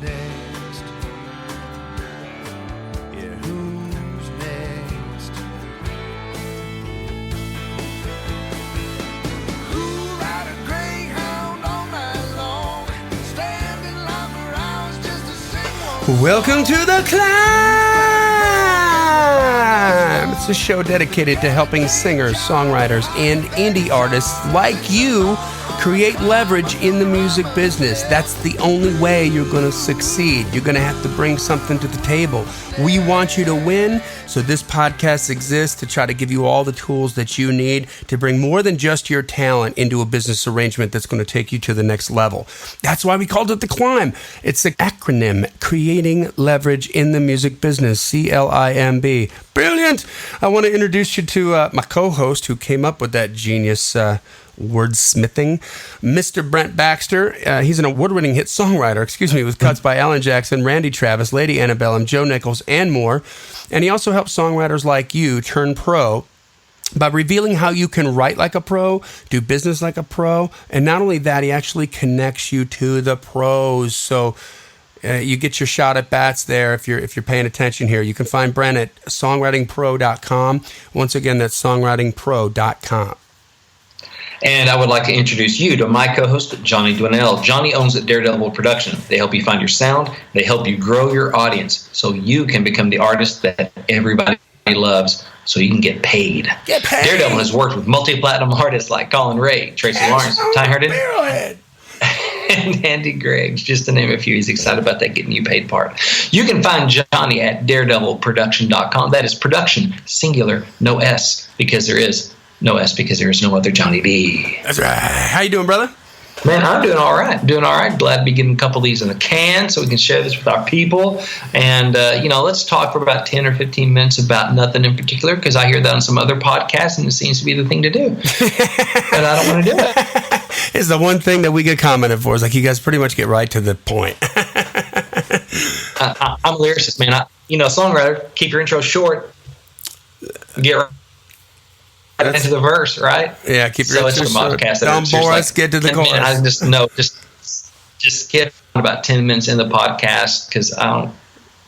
next? Yeah, who's next? Who'll ride a greyhound all night long, stand in line for hours just to sing one. Welcome to the C.L.I.M.B. It's a show dedicated to helping singers, songwriters, and indie artists like you create leverage in the music business. That's the only way you're going to succeed. You're going to have to bring something to the table. We want you to win, so this podcast exists to try to give you all the tools that you need to bring more than just your talent into a business arrangement that's going to take you to the next level. That's why we called it the C.L.I.M.B. It's an acronym, Creating Leverage in the Music Business, C.L.I.M.B. Brilliant! I want to introduce you to my co-host who came up with that genius wordsmithing, Mr. Brent Baxter. He's an award-winning hit songwriter, with cuts by Alan Jackson, Randy Travis, Lady Antebellum, Joe Nichols, and more. And he also helps songwriters like you turn pro by revealing how you can write like a pro, do business like a pro, and not only that, he actually connects you to the pros. So you get your shot at bats there if you're paying attention here. You can find Brent at songwritingpro.com. Once again, that's songwritingpro.com. And I would like to introduce you to my co-host, Johnny Dwinell. Johnny owns Daredevil Production. They help you find your sound. They help you grow your audience so you can become the artist that everybody loves so you can get paid. Get paid! Daredevil has worked with multi-platinum artists like Colin Ray, Tracy Lawrence, Ty Hardin, and Andy Greggs, just to name a few. He's excited about that getting you paid part. You can find Johnny at daredevilproduction.com. That is production, singular, no S, because there is no S, because there is no other Johnny B. That's right. How you doing, brother? Man, I'm doing all right. Glad to be getting a couple of these in the can so we can share this with our people. And, let's talk for about 10 or 15 minutes about nothing in particular, because I hear that on some other podcasts, and it seems to be the thing to do. But I don't want to do it. It's the one thing that we get commented for. Is like, you guys pretty much get right to the point. I'm a lyricist, man. Songwriter, keep your intro short. Get right into the verse, right? Yeah, keep your intro short. Don't bore us, get to the chorus. I just skip about 10 minutes in the podcast because I don't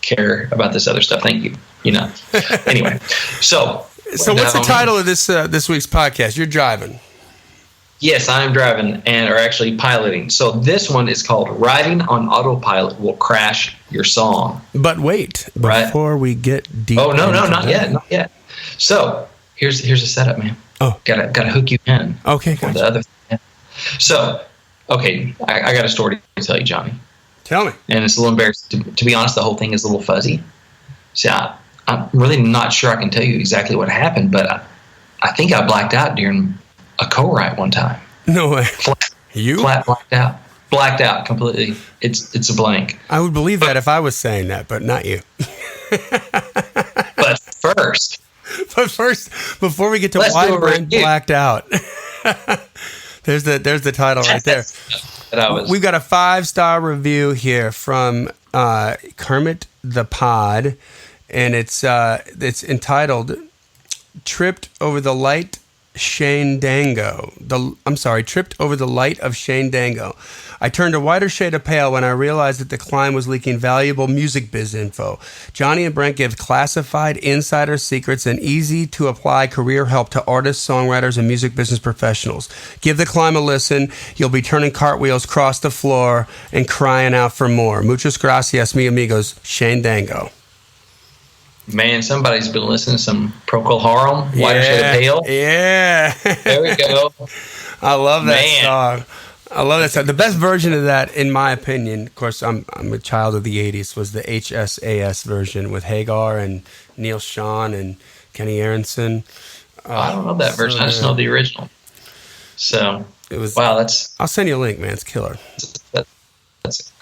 care about this other stuff. Thank you. Anyway, so what's the title of this week's podcast? You're driving. Yes, I'm driving or actually piloting. So this one is called Riding on Autopilot Will Crash Your Song. But wait, before we get deep. Oh, no, not yet. So here's a setup, man. Oh. Gotta hook you in. Okay, gotcha. The other thing. So, okay, I got a story to tell you, Johnny. Tell me. And it's a little embarrassing. To be honest, the whole thing is a little fuzzy. See, I'm really not sure I can tell you exactly what happened, but I think I blacked out during a co-write one time. No way. Flat blacked out. Blacked out completely. It's a blank. I would believe that if I was saying that, but not you. But first, before we get to why Brent blacked out, there's the title right there. We've got a 5-star review here from Kermit the Pod, and it's entitled "Tripped Over the Light." Tripped over the light of Shane Dango. I turned a whiter shade of pale when I realized that the C.L.I.M.B was leaking valuable music biz info. Johnny and Brent give classified insider secrets and easy-to-apply career help to artists, songwriters, and music business professionals. Give the C.L.I.M B a listen. You'll be turning cartwheels across the floor and crying out for more. Muchas gracias, mi amigos. Shane Dango. Man, somebody's been listening to some Procol Harum, Whiter Shade of Pale. Yeah. There we go. I love that song. The best version of that, in my opinion, of course, I'm a child of the 80s, was the HSAS version with Hagar and Neil Schon and Kenny Aronson. I don't know that version. I just know the original. So, it was. Wow, I'll send you a link, man. It's killer. That's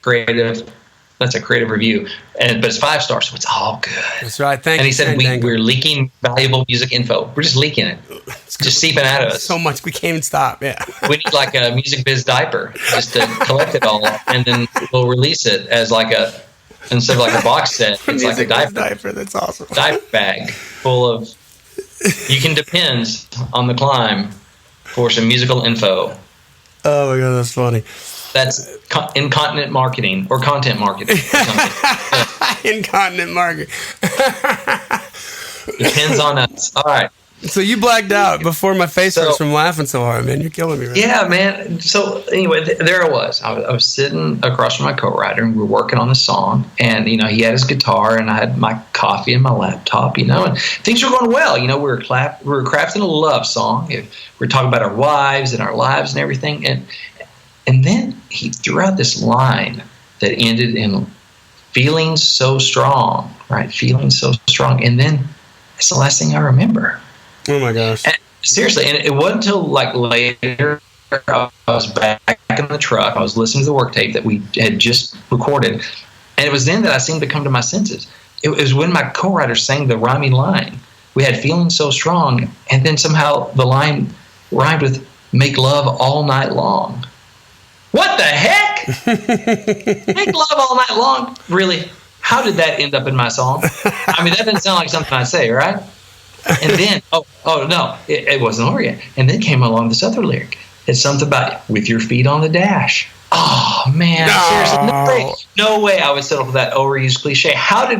creative. That's a creative review, but it's 5 stars, so it's all good. That's right. Thank you. And he said we're leaking valuable music info. We're just leaking it. It's just seeping out of us. So much we can't even stop. Yeah. We need like a music biz diaper just to collect it all, and then we'll release it as instead of like a box set, it's like a diaper. That's awesome. Diaper bag full of. You can depend on the C.L.I.M B for some musical info. Oh my God, that's funny. That's incontinent marketing or content marketing or something. Incontinent marketing. Depends on us. All right. So you blacked out before my face hurts from laughing so hard, man. You're killing me right now. Yeah, man. So anyway, there I was. I was sitting across from my co-writer, and we were working on the song. And, you know, he had his guitar, and I had my coffee and my laptop, you know, and things were going well. You know, we were crafting a love song. We were talking about our wives and our lives and everything. And then he threw out this line that ended in feeling so strong, right? Feeling so strong. And then that's the last thing I remember. Oh my gosh! And seriously, and it wasn't until like later I was back in the truck. I was listening to the work tape that we had just recorded, and it was then that I seemed to come to my senses. It was when my co-writer sang the rhyming line. We had "feeling so strong," and then somehow the line rhymed with "make love all night long." What the heck? Make love all night long? Really? How did that end up in my song? I mean, that doesn't sound like something I say, right? And then, oh no, it wasn't over yet. And then came along this other lyric. It's something about with your feet on the dash. Oh man, seriously, no way I would settle for that overused cliche. How did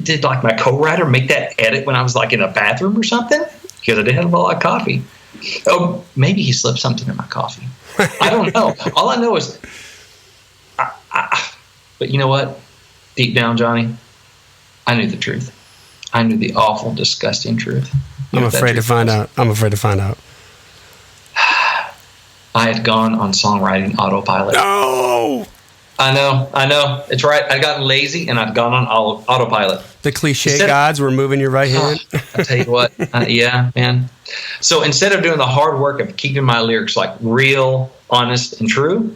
did like my co-writer make that edit when I was like in a bathroom or something? Because I did have a lot of coffee. Oh, maybe he slipped something in my coffee. I don't know. All I know is, but you know what? Deep down, Johnny, I knew the truth. I knew the awful, disgusting truth. I'm afraid to find out. I had gone on songwriting autopilot. No! I know. It's right. I'd gotten lazy and I'd gone on autopilot. The cliche gods were moving your right hand. I'll tell you what. Yeah, man. So instead of doing the hard work of keeping my lyrics like real, honest, and true,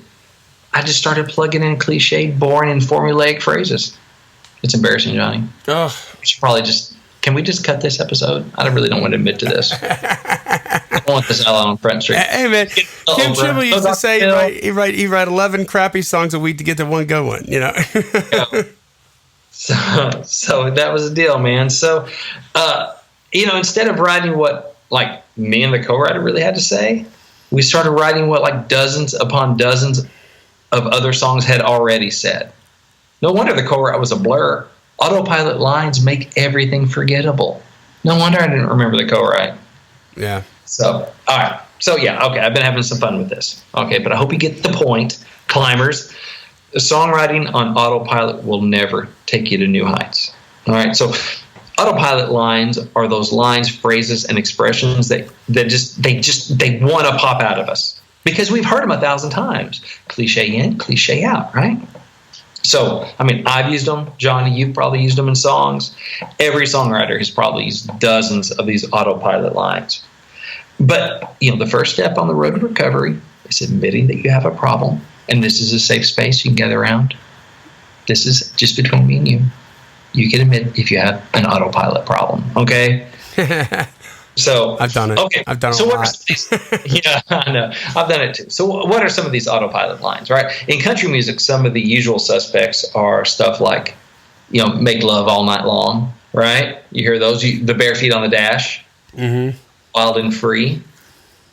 I just started plugging in cliched, boring, and formulaic phrases. It's embarrassing, Johnny. Oh. We should probably can we just cut this episode? I really don't want to admit to this. I don't want this out on Front Street. Hey, man. Kim Trimble used to say he write 11 crappy songs a week to get to one good one, you know? Yeah. So that was the deal, man. So, you know, instead of writing what, like, me and the co-writer really had to say, we started writing what, like, dozens upon dozens of other songs had already said. No wonder the co-write was a blur. Autopilot lines make everything forgettable. No wonder I didn't remember the co-write. Yeah. So, all right. So, yeah, okay, I've been having some fun with this. Okay, but I hope you get the point, climbers. Songwriting on autopilot will never take you to new heights. All right, so autopilot lines are those lines, phrases, and expressions that they want to pop out of us because we've heard them 1,000 times. Cliche in, cliche out, right? So, I mean, I've used them. Johnny, you've probably used them in songs. Every songwriter has probably used dozens of these autopilot lines. But, you know, the first step on the road to recovery is admitting that you have a problem. And this is a safe space you can gather around. This is just between me and you. You can admit if you have an autopilot problem, okay? So I've done it. Okay, I've done it. So what are some of these? Yeah, I know. I've done it too. So what are some of these autopilot lines, right? In country music, some of the usual suspects are stuff like, you know, make love all night long, right? You hear those? The bare feet on the dash, wild and free,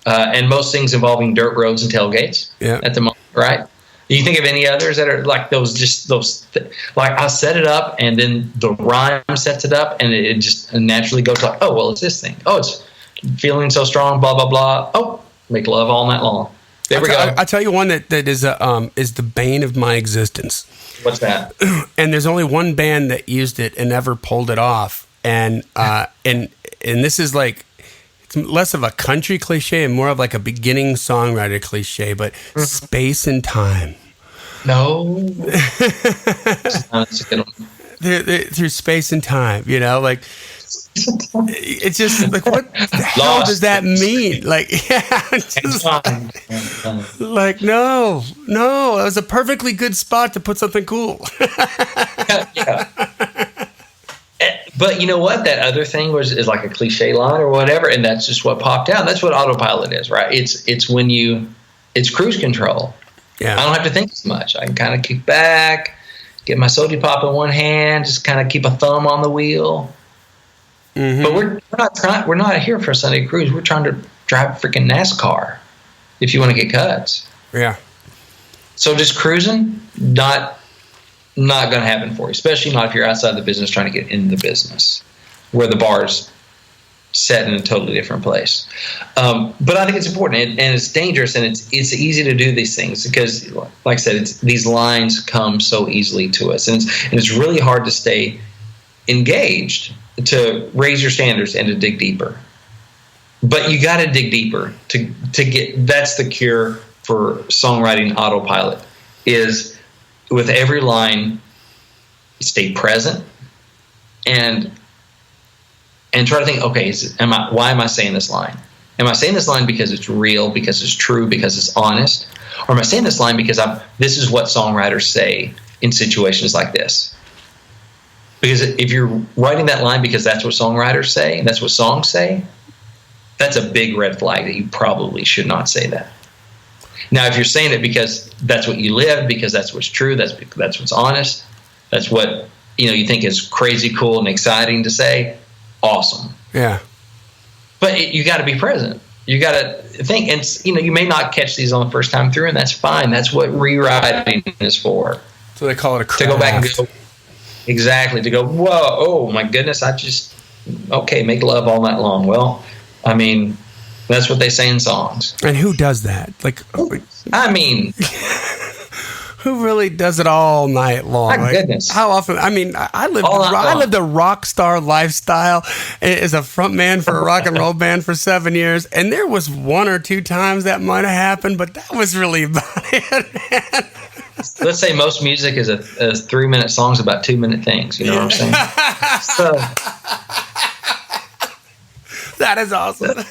and most things involving dirt roads and tailgates at the moment, right? You think of any others that are like like I'll set it up and then the rhyme sets it up and it just naturally goes like, oh, well, it's this thing. Oh, it's feeling so strong, blah, blah, blah. Oh, make love all night long. There we go. I'll tell you one that is the bane of my existence. What's that? And there's only one band that used it and never pulled it off. And this is like, it's less of a country cliche and more of like a beginning songwriter cliche, but space and time. No. That's a good one. Through space and time, you know, like it's just like, what the hell does that mean? Like, like, no, it was a perfectly good spot to put something cool. Yeah. But you know what? That other thing is like a cliche line or whatever, and that's just what popped out. That's what autopilot is, right? It's when it's cruise control. Yeah. I don't have to think as much. I can kind of kick back, get my soda pop in one hand, just kind of keep a thumb on the wheel. Mm-hmm. But we're not here for a Sunday cruise. We're trying to drive freaking NASCAR if you want to get cuts. Yeah. So just cruising, not going to happen for you, especially not if you're outside the business trying to get into the business where the bar's set in a totally different place. But I think it's important and it's dangerous, and it's easy to do these things because, like I said, these lines come so easily to us, and it's really hard to stay engaged, to raise your standards and to dig deeper. But you got to dig deeper to get. That's the cure for songwriting autopilot. Is with every line, stay present and try to think, okay, why am I saying this line? Am I saying this line because it's real, because it's true, because it's honest? Or am I saying this line because this is what songwriters say in situations like this? Because if you're writing that line because that's what songwriters say, and that's what songs say, that's a big red flag that you probably should not say that. Now, if you're saying it because that's what you live, because that's what's true, that's what's honest, that's what you think is crazy cool and exciting to say, awesome. Yeah. But you got to be present. You got to think, and you may not catch these on the first time through, and that's fine. That's what rewriting is for. So they call it a craft. To go back and go, exactly, to go, whoa, oh my goodness, make love all night long. Well, I mean, that's what they say in songs. And who does that? I mean, who really does it all night long? My goodness. How often? I mean, I lived a rock star lifestyle as a front man for a rock and roll band for 7 years, and there was 1 or 2 times that might have happened, but that was really about it, man. Let's say most music is a 3-minute songs about 2-minute things. You know what I'm saying? So that is awesome.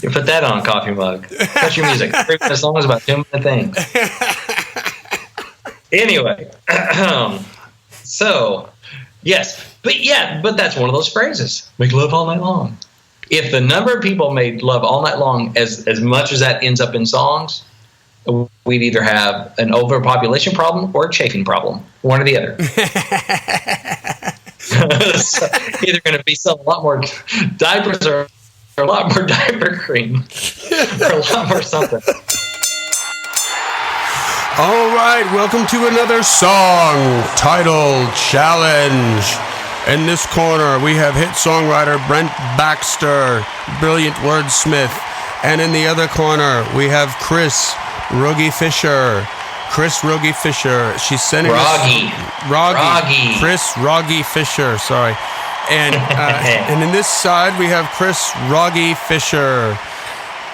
You put that on a coffee mug. Country music, 3-minute songs about 2-minute things. Anyway, so yes, but that's one of those phrases. Make love all night long. If the number of people made love all night long, as much as that ends up in songs, we'd either have an overpopulation problem or a chafing problem, one or the other. So either going to be selling a lot more diapers or a lot more diaper cream or a lot more something. All right, welcome to another song title challenge. In this corner, we have hit songwriter Brent Baxter, brilliant wordsmith. And in the other corner, we have Chris Roggy Fisher. She's sending Roggy. Chris Roggy Fisher, sorry. And and in this side, we have Chris Roggy Fisher.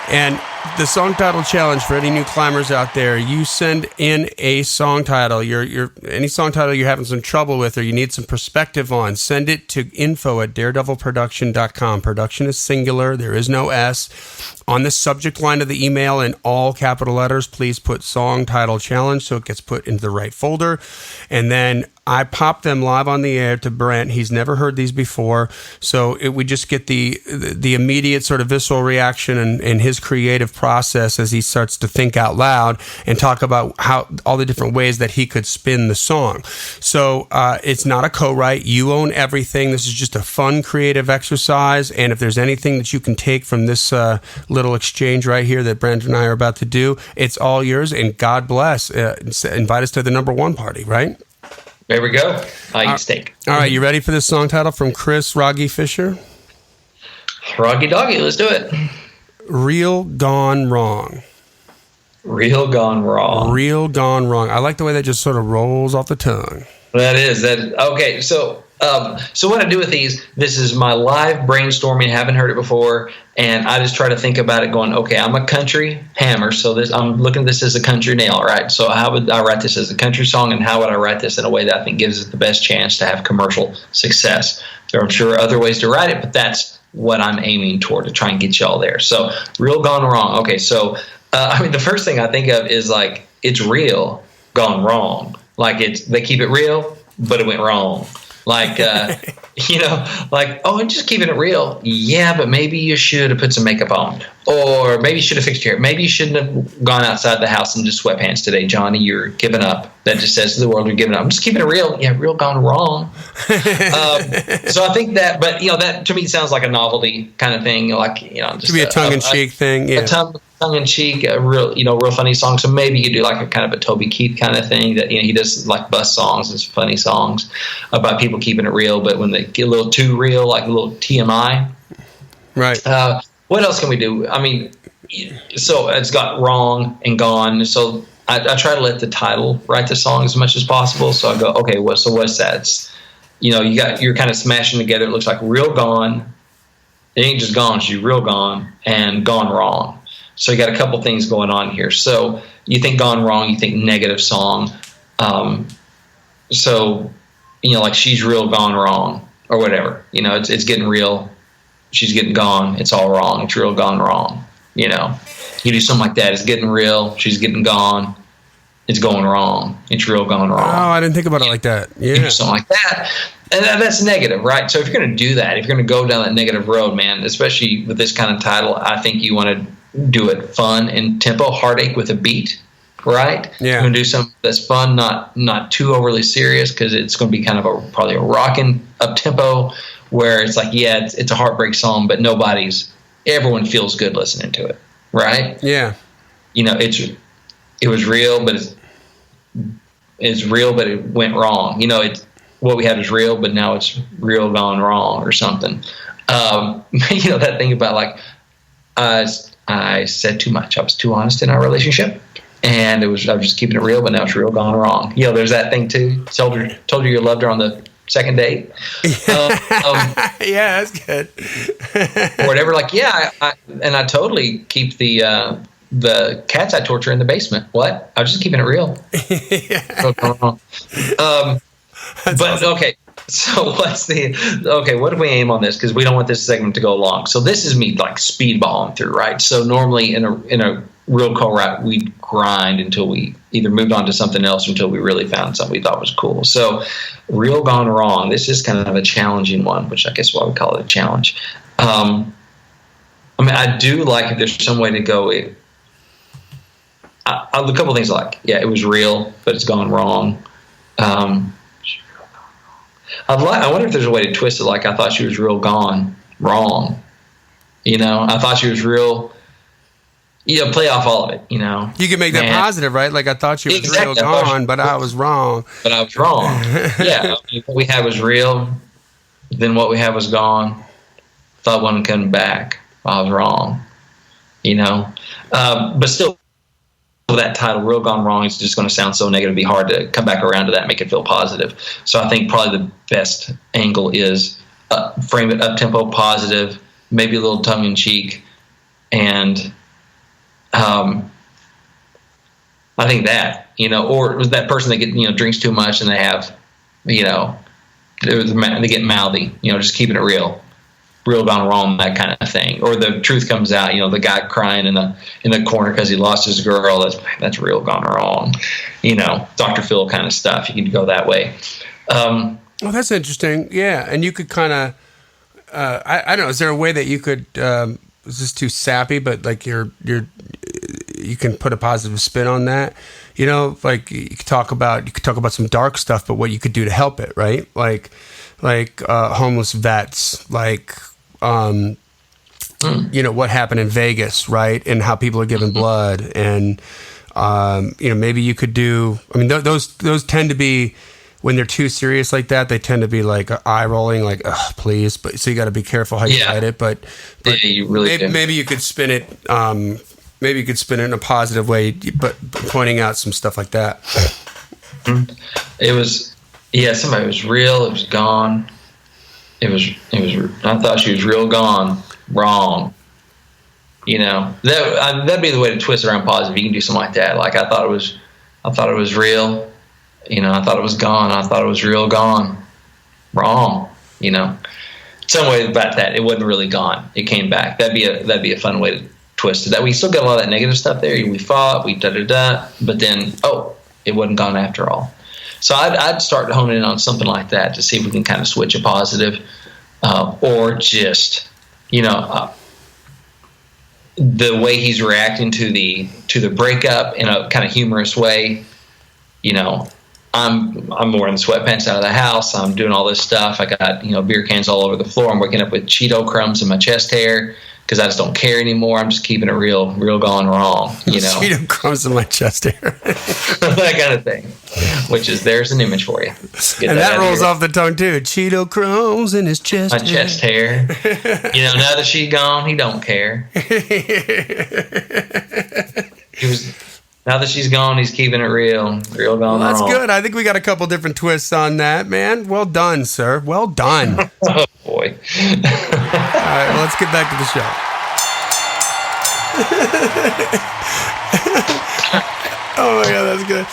And the song title challenge for any new climbers out there, you send in a song title, any song title you're having some trouble with or you need some perspective on, send it to info@daredevilproduction.com. Production is singular, there is no S. On the subject line of the email in all capital letters, please put song title challenge so it gets put into the right folder. And then I pop them live on the air to Brent. He's never heard these before, so we just get the immediate sort of visceral reaction and his creative process as he starts to think out loud and talk about how all the different ways that he could spin the song. So it's not a co-write. You own everything. This is just a fun, creative exercise. And if there's anything that you can take from this little exchange right here that Brent and I are about to do, it's all yours. And God bless. Invite us to the number 1 party, right? There we go. I eat steak. All right, you ready for this song title from Chris Roggy Fisher? Roggy doggy, let's do it. Real Gone Wrong. Real Gone Wrong. Real Gone Wrong. I like the way that just sort of rolls off the tongue. That is. Okay, so what I do with these, this is my live brainstorming. Haven't heard it before, and I just try to think about it going, okay, I'm a country hammer, so I'm looking at this as a country nail, right? So how would I write this as a country song, and how would I write this in a way that I think gives it the best chance to have commercial success? There are, I'm sure, other ways to write it, but that's what I'm aiming toward, to try and get y'all there. So Real Gone Wrong. Okay, so the first thing I think of is like, it's real gone wrong. Like they keep it real, but it went wrong. Like, I'm just keeping it real. Yeah, but maybe you should have put some makeup on. Or maybe you should have fixed your hair. Maybe you shouldn't have gone outside the house in just sweatpants today, Johnny. You're giving up. That just says to the world you're giving up. I'm just keeping it real. Yeah, real gone wrong. So I think that, but, that to me sounds like a novelty kind of thing. Like, just could be a tongue-in-cheek thing. Yeah. tongue in cheek, a real funny song. So maybe you do like a kind of a Toby Keith kind of thing that he does like bus songs, it's funny songs about people keeping it real, but when they get a little too real, like a little TMI. Right. What else can we do? I mean, so it's got wrong and gone. So I try to let the title write the song as much as possible. So I go, okay, what's that? It's, you're kind of smashing together. It looks like real gone. It ain't just gone. She's real gone and gone wrong. So you got a couple things going on here. So you think gone wrong, you think negative song. So, like she's real gone wrong or whatever, it's getting real. She's getting gone. It's all wrong. It's real gone wrong. You do something like that. It's getting real. She's getting gone. It's going wrong. It's real gone wrong. Oh, I didn't think about it like that. Yeah. You do something like that. And that's negative, right? So if you're going to do that, if you're going to go down that negative road, man, especially with this kind of title, I think you want to do it fun and tempo, heartache with a beat, right? Yeah. You're going to do something that's fun, not too overly serious, because it's going to be kind of probably a rocking up tempo where it's like, yeah, it's a heartbreak song, but everyone feels good listening to it, right? Yeah. It was real, but it's real, but it went wrong. What we had was real, but now it's real gone wrong or something. That thing about like, I said too much. I was too honest in our relationship, and I was just keeping it real, but now it's real gone wrong. There's that thing too. Told her you loved her on the second date. Yeah, that's good. Or whatever. Like, yeah, I totally keep the cats I torture in the basement. What? I was just keeping it real. But awesome. Okay, so what do we aim on this? Because we don't want this segment to go long. So this is me like speedballing through, right? So normally in a real co-write, we'd grind until we either moved on to something else until we really found something we thought was cool. So real gone wrong. This is kind of a challenging one, which I guess why we call it a challenge. I do like if there's some way to go. A couple things I like. Yeah, it was real, but it's gone wrong. I wonder if there's a way to twist it. Like, I thought she was real gone wrong. I thought she was real. Play off all of it. You can make that positive, right? Like, I thought she was real gone, but I was wrong. But I was wrong. Yeah, what we had was real. Then what we had was gone. Thought one coming back. I was wrong. But still. That title, Real Gone Wrong, is just going to sound so negative. It'd be hard to come back around to that and make it feel positive. So I think probably the best angle is frame it up tempo, positive, maybe a little tongue in cheek, and I think that or was that person that drinks too much and they have they get mouthy, just keeping it real. Real gone wrong, that kind of thing, or the truth comes out. The guy crying in the corner because he lost his girl. That's real gone wrong. Dr. Phil kind of stuff. You can go that way. Well, that's interesting. Yeah, and you could kind of. I don't know. Is there a way that you could? Is this too sappy? But like you can put a positive spin on that. Like you could talk about some dark stuff, but what you could do to help it, right? Like homeless vets, like. What happened in Vegas, right? And how people are giving blood, and maybe you could do. I mean, those tend to be when they're too serious like that. They tend to be like eye rolling, like please. But so you got to be careful how you write it. But yeah, you really maybe you could spin it. Maybe you could spin it in a positive way, but pointing out some stuff like that. It was somebody was real. It was gone. It was. I thought she was real gone wrong. That'd be the way to twist around positive. You can do something like that. Like I thought it was real. I thought it was gone. I thought it was real gone wrong. Some way about that. It wasn't really gone. It came back. That'd be a fun way to twist it. That we still got a lot of that negative stuff there. We fought. We but then it wasn't gone after all. So I'd start honing in on something like that to see if we can kind of switch a positive, or just, the way he's reacting to the breakup in a kind of humorous way. I'm wearing the sweatpants out of the house. I'm doing all this stuff. I got beer cans all over the floor. I'm waking up with Cheeto crumbs in my chest hair. because I just don't care anymore. I'm just keeping it real gone wrong, you know. Cheeto crumbs in my chest hair. That kind of thing, which is, there's an image for you. And that rolls off the tongue too. Cheeto crumbs in his chest hair. My chest hair. You know, now that she's gone, he don't care. Now that she's gone, he's keeping it real gone wrong. That's good. I think we got a couple different twists on that, man. Well done, sir. Well done. Oh, boy. All right, well, let's get back to the show. Oh, my God, that's good.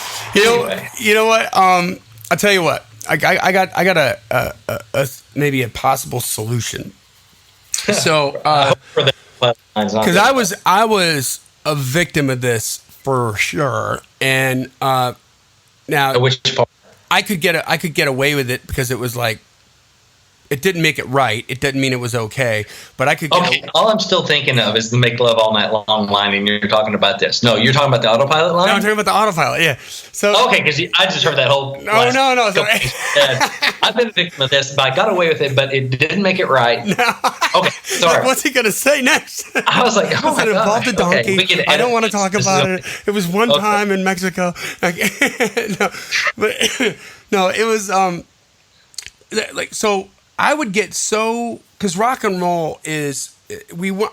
You know what? I'll tell you what. I got a maybe a possible solution. So, because I was a victim of this for sure, and now which part? I could get away with it because it was like, it didn't make it right. It didn't mean it was okay, but I could get okay, all I'm still thinking of is the Make Love All Night Long line, and you're talking about this. No, you're talking about the autopilot line? No, I'm talking about the autopilot, yeah. So okay, because I just heard that whole... No. Sorry. I've been a victim of this, but I got away with it, but it didn't make it right. No. Okay, sorry. Like, what's he going to say next? I was like, oh, my God. It involved a donkey. Okay, I don't want to talk about it. It was one time in Mexico. Like, no, it was... like, so... I would get so, because rock and roll is,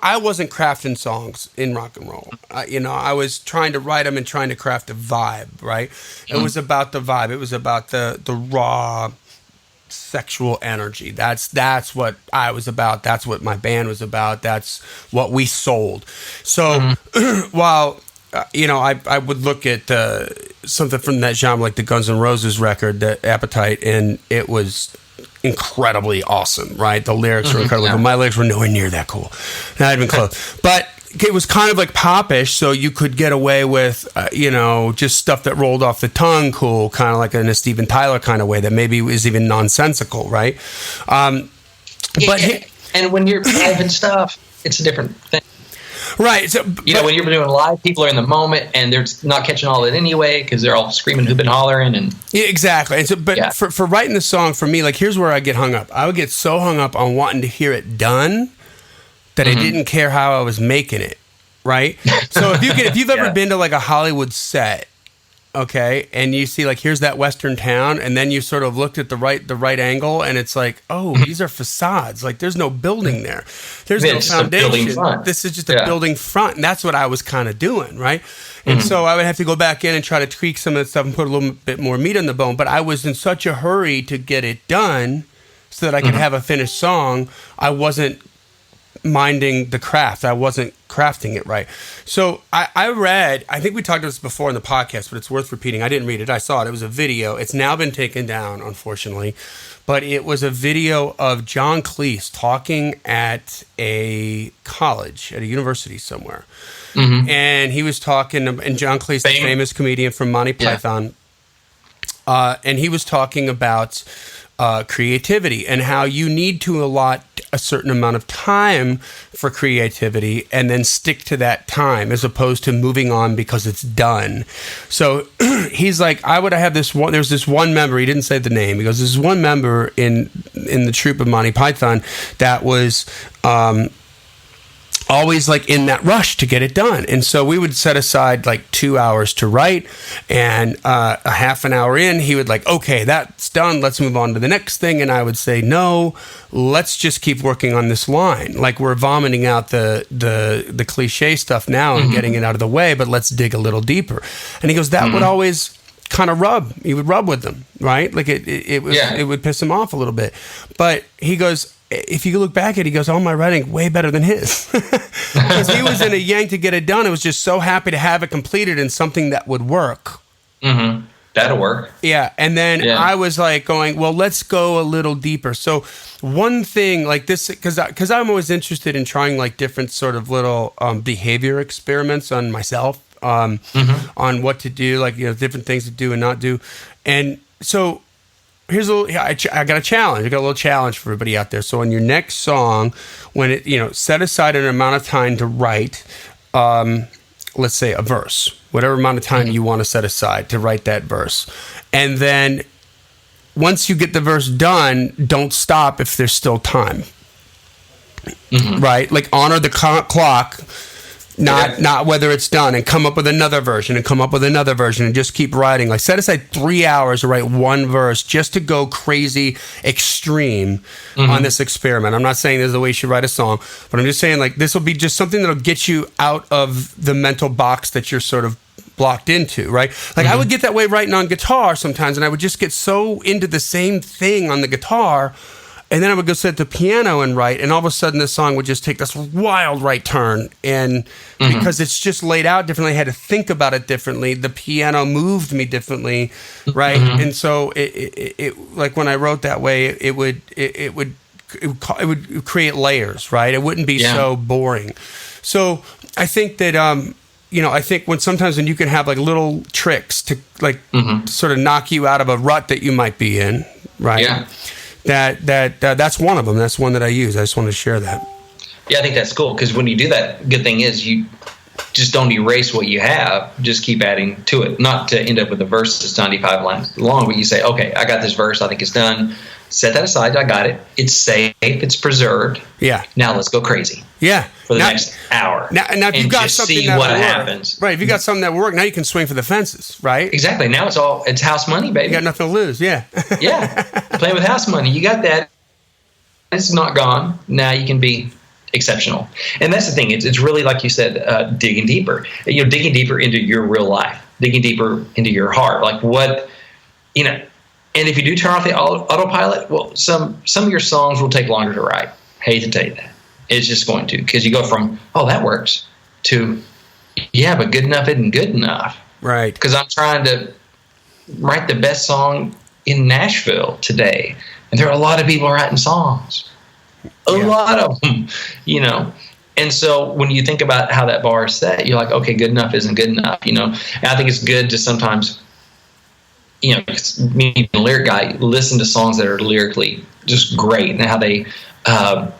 I wasn't crafting songs in rock and roll. I was trying to write them and trying to craft a vibe, right? It was about the vibe. It was about the raw sexual energy. That's what I was about. That's what my band was about. That's what we sold. So while, I would look at something from that genre, like the Guns N' Roses record, the Appetite, and it was incredibly awesome, right? The lyrics were incredible, but my lyrics were nowhere near that cool. Not even close. But it was kind of like popish, so you could get away with, just stuff that rolled off the tongue cool, kind of like in a Steven Tyler kind of way that maybe was even nonsensical, right? And when you're live and stuff, it's a different thing. Right. So, when you're doing live, people are in the moment and they're not catching all of it anyway because they're all screaming, hooping, hollering. And yeah, exactly. And so, for writing the song, for me, like, here's where I get hung up. I would get so hung up on wanting to hear it done that I didn't care how I was making it. Right. So if you've ever been to like a Hollywood set, okay, and you see like, here's that Western town, and then you sort of looked at the right angle, and it's like, oh, these are facades. Like, there's no building there. There's no foundation. This is just a building front, and that's what I was kind of doing, right? And so I would have to go back in and try to tweak some of that stuff and put a little bit more meat on the bone. But I was in such a hurry to get it done so that I could have a finished song. I wasn't minding the craft. I wasn't crafting it right. So I read, I think we talked about this before in the podcast, but it's worth repeating. I didn't read it. I saw it. It was a video. It's now been taken down, unfortunately. But it was a video of John Cleese talking at a college, at a university somewhere. And he was talking, and John Cleese, the famous comedian from Monty Python, and he was talking about creativity and how you need to allot a certain amount of time for creativity and then stick to that time as opposed to moving on because it's done. So he's like, I would have this one, there's this one member, he didn't say the name, he goes, there's one member in the troupe of Monty Python that was always like in that rush to get it done. And so we would set aside like 2 hours to write, and a half an hour in, he would like, okay, that's done. Let's move on to the next thing. And I would say, no, let's just keep working on this line. Like, we're vomiting out the cliche stuff now and getting it out of the way, but let's dig a little deeper. And he goes, that would always kind of he would rub with them, right? Like it would piss him off a little bit. But he goes, if you look back at it, he goes, oh, my writing way better than his. Because he was in a yank to get it done. It was just so happy to have it completed in something that would work. That'll work. Yeah. And then I was like going, well, let's go a little deeper. So one thing like this, because I'm always interested in trying like different sort of little behavior experiments on myself, on what to do, like, different things to do and not do. And so here's I got a challenge. I got a little challenge for everybody out there. So on your next song, when it, set aside an amount of time to write, let's say a verse, whatever amount of time you want to set aside to write that verse. And then once you get the verse done, don't stop if there's still time. right? Like honor the clock, not whether it's done, and come up with another version and just keep writing. Like set aside 3 hours to write one verse just to go crazy extreme on this experiment. I'm not saying this is the way you should write a song, but I'm just saying like this will be just something that'll get you out of the mental box that you're sort of blocked into, right? Like I would get that way writing on guitar sometimes, and I would just get so into the same thing on the guitar, and then I would go sit at the piano and write, and all of a sudden this song would just take this wild right turn, and because it's just laid out differently, I had to think about it differently. The piano moved me differently, right? And so it like when I wrote that way, it would create layers, right? It wouldn't be so boring. So I think that I think when you can have like little tricks to like sort of knock you out of a rut that you might be in, right? Yeah. That's one of them. That's one that I use. I just wanted to share that. Yeah, I think that's cool because when you do that, good thing is you just don't erase what you have. Just keep adding to it. Not to end up with a verse that's 95 lines long, but you say, okay, I got this verse. I think it's done. Set that aside. I got it. It's safe. It's preserved. Yeah. Now let's go crazy. Yeah. For the next hour. Now if you've got something see what happens. Right. If you got something that will work, now you can swing for the fences, right? Exactly. Now it's house money, baby. You got nothing to lose. Yeah. Yeah. Playing with house money. You got that. It's not gone. Now you can be exceptional. And that's the thing. It's really, like you said, digging deeper. Digging deeper into your real life. Digging deeper into your heart. Like what, and if you do turn off the autopilot, well, some of your songs will take longer to write. Hate to tell you that. It's just going to, because you go from, oh, that works, to, yeah, but good enough isn't good enough. Right. Because I'm trying to write the best song in Nashville today. And there are a lot of people writing songs. A lot of them, And so when you think about how that bar is set, you're like, okay, good enough isn't good enough, And I think it's good to sometimes, me being a lyric guy, listen to songs that are lyrically just great and how they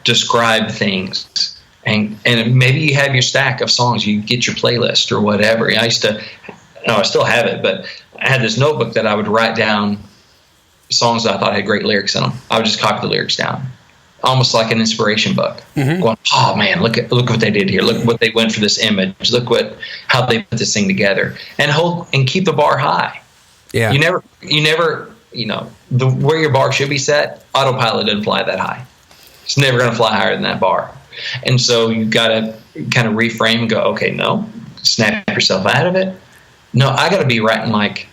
describe things. And maybe you have your stack of songs, you get your playlist or whatever. I still have it, but I had this notebook that I would write down songs that I thought had great lyrics in them. I would just copy the lyrics down, almost like an inspiration book. Going, oh man, look what they did here. Look what they went for this image. Look how they put this thing together, and keep the bar high. Yeah. You never, where your bar should be set, autopilot doesn't fly that high. It's never going to fly higher than that bar. And so you got to kind of reframe and go, okay, no, snap yourself out of it. No, I got to be writing like,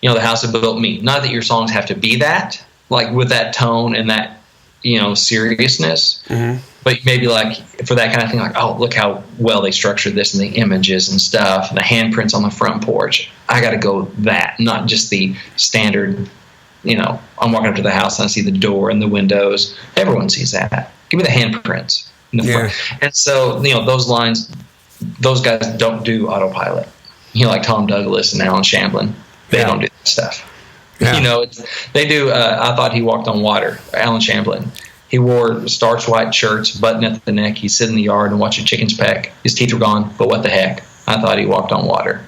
the house that built me. Not that your songs have to be that, like with that tone and that, seriousness. But maybe like for that kind of thing, like, oh, look how well they structured this and the images and stuff and the handprints on the front porch. I got to go that, not just the standard, I'm walking up to the house and I see the door and the windows. Everyone sees that. Give me the handprints in the front. And so, those lines, those guys don't do autopilot. Like Tom Douglas and Alan Shamblin, they don't do that stuff. Yeah. They do. I thought he walked on water. Alan Shamblin. He wore starched white shirts, button at the neck. He'd sit in the yard and watch the chickens peck. His teeth were gone, but what the heck? I thought he walked on water.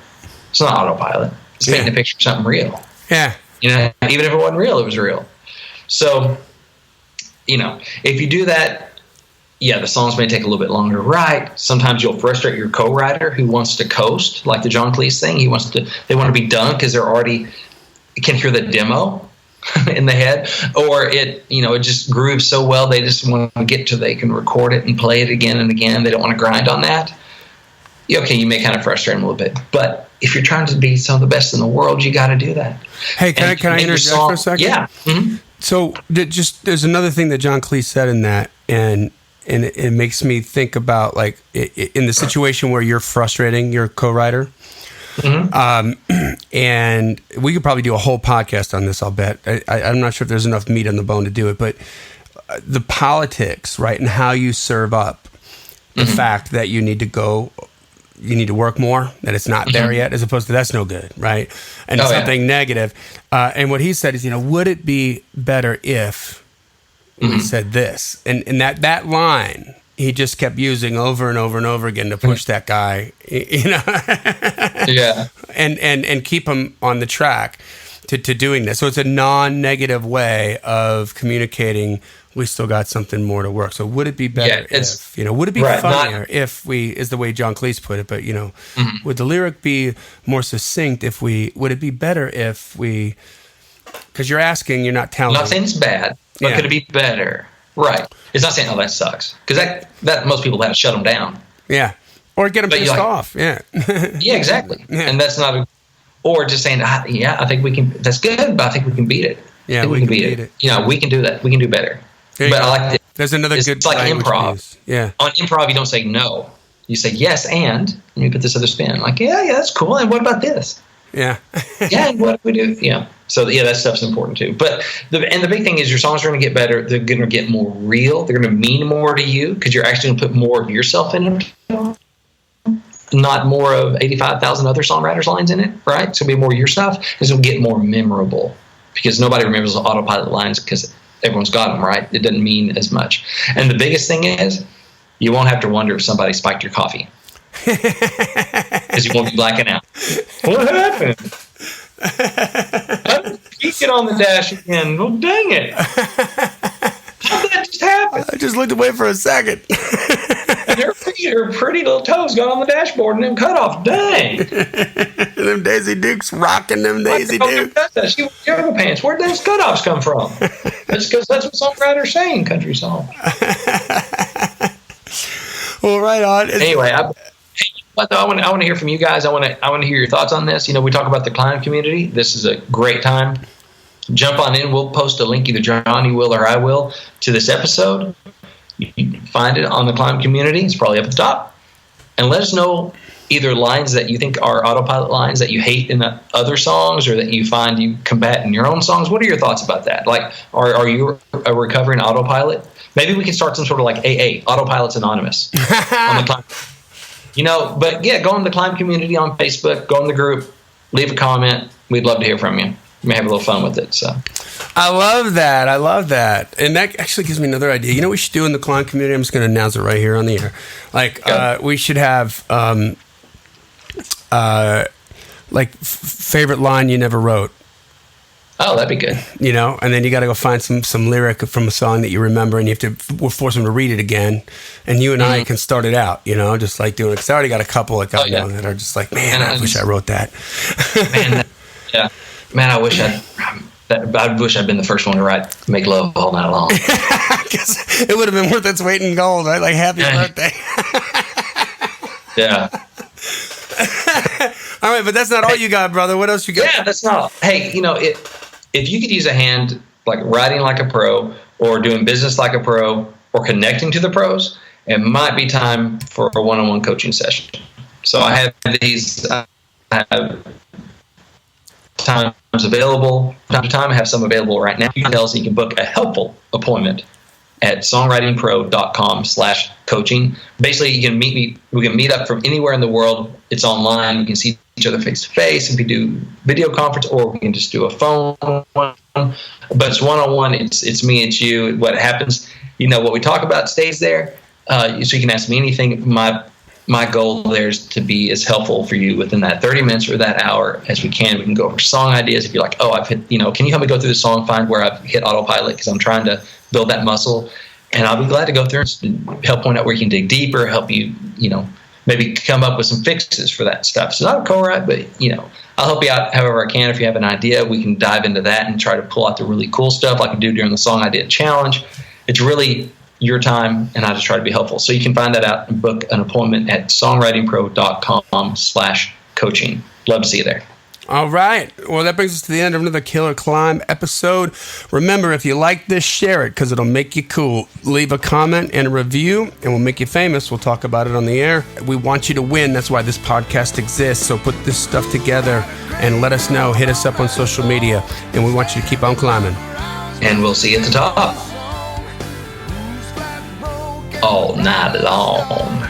It's not autopilot. It's painting a picture of something real. Yeah. Even if it wasn't real, it was real. So, if you do that, the songs may take a little bit longer to write. Sometimes you'll frustrate your co-writer who wants to coast, like the John Cleese thing. They want to be done because they're already can hear the demo in the head, or it just grooves so well they just want to get to they can record it and play it again and again. They don't want to grind on that. Okay, you may kind of frustrate them a little bit, but if you're trying to be some of the best in the world, you got to do that. Hey, can I interject for a second? Yeah. So there's another thing that John Cleese said in that, and it makes me think about like in the situation where you're frustrating your co-writer. And we could probably do a whole podcast on this, I'll bet. I'm not sure if there's enough meat on the bone to do it, but the politics, right, and how you serve up the fact that you need to work more, that it's not there yet, as opposed to that's no good, right? And something negative. And what he said is, would it be better if we said this? And that line he just kept using over and over and over again to push that guy, and keep him on the track. to doing this. So it's a non-negative way of communicating. We still got something more to work. So would it be better if, would it be funnier if we, is the way John Cleese put it, but, would the lyric be more succinct would it be better if we, because you're asking, you're not telling. I'm not saying it's bad, but could it be better? Right. It's not saying, oh, that sucks. Because that most people have to shut them down. Yeah. Or get them pissed off. Yeah. Yeah, exactly. Yeah. And that's not or just saying, I think we can, that's good, but I think we can beat it. Yeah, we can beat it. We can do that. We can do better. But I like it. There's another good. It's like improv. Yeah. On improv, you don't say no. You say yes, and you put this other spin. Like, yeah, that's cool. And what about this? Yeah. Yeah, and what do we do? Yeah. So that stuff's important too. But the big thing is your songs are going to get better. They're going to get more real. They're going to mean more to you because you're actually going to put more of yourself in them. Not more of 85,000 other songwriters' lines in it, right? It's going to be more of your stuff. It's going to get more memorable because nobody remembers the autopilot lines because everyone's got them, right? It doesn't mean as much. And the biggest thing is you won't have to wonder if somebody spiked your coffee because you won't be blacking out. What happened? I'm peeking on the dash again. Well, dang it. How did that just happen? I just looked away for a second. Her pretty little toes got on the dashboard and then cut off. Dang. Them Daisy Dukes rocking them Daisy Dukes. She wore yoga pants. Where'd those cutoffs come from? That's because that's what songwriters say in country songs. Well, right on. Anyway, I want to hear from you guys. I want to hear your thoughts on this. We talk about the C.L.I.M.B community. This is a great time. Jump on in. We'll post a link, either Johnny will or I will, to this episode. You can find it on the C.L.I.M.B community. It's probably up at the top. And let us know either lines that you think are autopilot lines that you hate in the other songs or that you find you combat in your own songs. What are your thoughts about that? Like, are you a recovering autopilot? Maybe we can start some sort of like AA, Autopilots Anonymous. On the C.L.I.M.B. But yeah, go in the C.L.I.M.B community on Facebook, go in the group, leave a comment. We'd love to hear from you. We may have a little fun with it. So I love that. And that actually gives me another idea. You know what we should do in the C.L.I.M.B community? I'm just going to announce it right here on the air. Like, we should have favorite line you never wrote. Oh, that'd be good. And then you got to go find some lyric from a song that you remember, and we'll force them to read it again, and you and I can start it out. Just like doing it. Because I already got a couple that that are just like, man, I wish I wrote that. Man, I wish I'd been the first one to make love all night long. Because it would have been worth its weight in gold, right? Like, happy birthday. Yeah. All right, but that's not all you got, brother. What else you got? Yeah, that's not. Hey, if you could use a hand like writing like a pro or doing business like a pro or connecting to the pros, it might be time for a one-on-one coaching session. So I have these times available. From time to time, I have some available right now. You can book a helpful appointment at songwritingpro.com/coaching. Basically, you can meet me. We can meet up from anywhere in the world. It's online. We can see each other face to face. If we do video conference, or we can just do a phone one. But it's one-on-one. It's me. It's you. What happens? What we talk about stays there. So you can ask me anything. My goal there is to be as helpful for you within that 30 minutes or that hour as we can. We can go over song ideas. If you're like, oh, I've hit, can you help me go through the song, find where I've hit autopilot because I'm trying to build that muscle. And I'll be glad to go through and help point out where you can dig deeper, help you, maybe come up with some fixes for that stuff. It's not a co-write, but, I'll help you out however I can. If you have an idea, we can dive into that and try to pull out the really cool stuff like we do during the Song Idea Challenge. It's really your time, and I just try to be helpful. So you can find that out and book an appointment at songwritingpro.com/coaching. Love to see you there. All right. Well, that brings us to the end of another Killer Climb episode. Remember, if you like this, share it because it'll make you cool. Leave a comment and a review, and we'll make you famous. We'll talk about it on the air. We want you to win. That's why this podcast exists. So put this stuff together and let us know. Hit us up on social media, and we want you to keep on climbing. And we'll see you at the top. All night long.